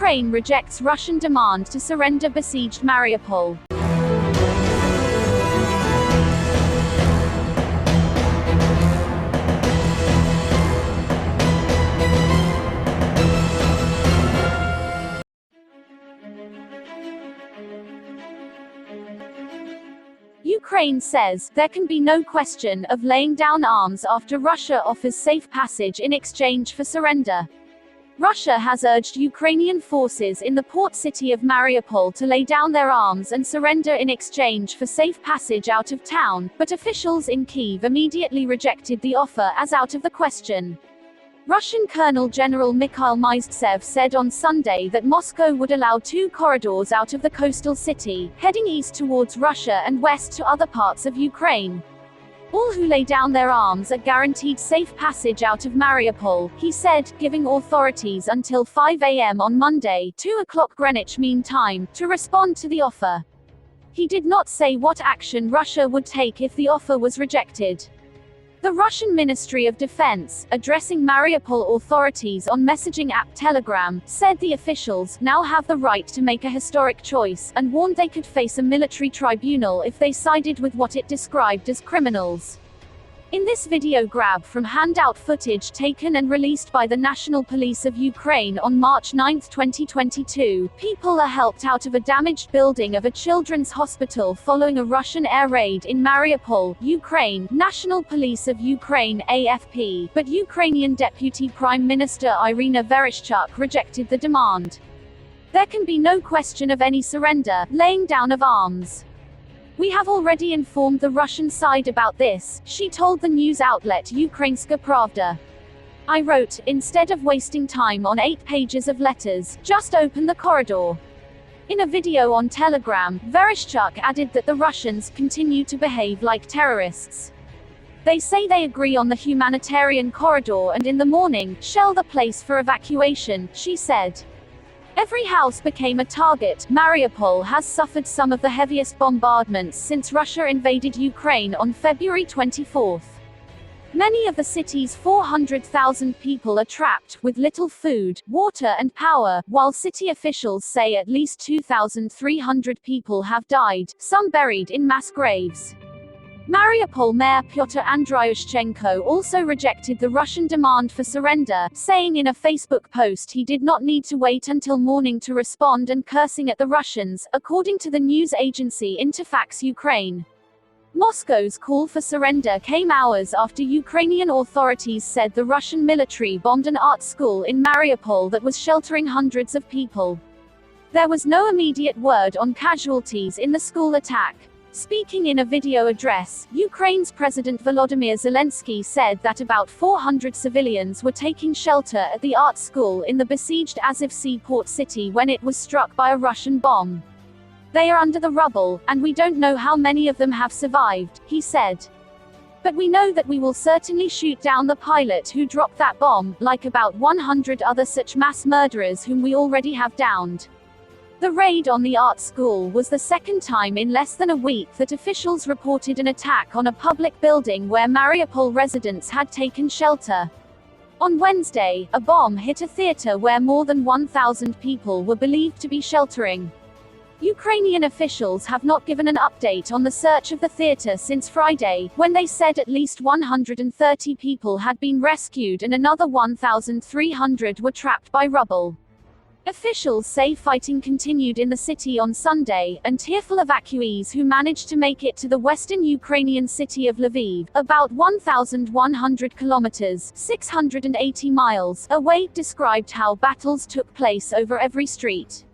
Ukraine rejects Russian demand to surrender besieged Mariupol. Ukraine says there can be no question of laying down arms after Russia offers safe passage in exchange for surrender. Russia has urged Ukrainian forces in the port city of Mariupol to lay down their arms and surrender in exchange for safe passage out of town, but officials in Kyiv immediately rejected the offer as out of the question. Russian Colonel General Mikhail Miztsev said on Sunday that Moscow would allow 2 corridors out of the coastal city, heading east towards Russia and west to other parts of Ukraine. All who lay down their arms are guaranteed safe passage out of Mariupol, he said, giving authorities until 5 a.m. on Monday, 2 o'clock Greenwich Mean Time, to respond to the offer. He did not say what action Russia would take if the offer was rejected. The Russian Ministry of Defense, addressing Mariupol authorities on messaging app Telegram, said the officials now have the right to make a historic choice, and warned they could face a military tribunal if they sided with what it described as criminals. In this video grab from handout footage taken and released by the National Police of Ukraine on March 9, 2022, people are helped out of a damaged building of a children's hospital following a Russian air raid in Mariupol, Ukraine, National Police of Ukraine (AFP), but Ukrainian Deputy Prime Minister Irina Vereshchuk rejected the demand. There can be no question of any surrender, laying down of arms. We have already informed the Russian side about this, she told the news outlet Ukrainska Pravda. I wrote, instead of wasting time on 8 pages of letters, just open the corridor. In a video on Telegram, Vereshchuk added that the Russians continue to behave like terrorists. They say they agree on the humanitarian corridor and in the morning, shell the place for evacuation, she said. Every house became a target. Mariupol has suffered some of the heaviest bombardments since Russia invaded Ukraine on February 24. Many of the city's 400,000 people are trapped, with little food, water and power, while city officials say at least 2,300 people have died, some buried in mass graves. Mariupol Mayor Pyotr Andriushchenko also rejected the Russian demand for surrender, saying in a Facebook post he did not need to wait until morning to respond and cursing at the Russians, according to the news agency Interfax Ukraine. Moscow's call for surrender came hours after Ukrainian authorities said the Russian military bombed an art school in Mariupol that was sheltering hundreds of people. There was no immediate word on casualties in the school attack. Speaking in a video address, Ukraine's President Volodymyr Zelensky said that about 400 civilians were taking shelter at the art school in the besieged Azovstal port city when it was struck by a Russian bomb. They are under the rubble, and we don't know how many of them have survived, he said. But we know that we will certainly shoot down the pilot who dropped that bomb, like about 100 other such mass murderers whom we already have downed. The raid on the art school was the second time in less than a week that officials reported an attack on a public building where Mariupol residents had taken shelter. On Wednesday, a bomb hit a theater where more than 1,000 people were believed to be sheltering. Ukrainian officials have not given an update on the search of the theater since Friday, when they said at least 130 people had been rescued and another 1,300 were trapped by rubble. Officials say fighting continued in the city on Sunday, and tearful evacuees who managed to make it to the western Ukrainian city of Lviv, about 1,100 kilometers (680 miles) away, described how battles took place over every street.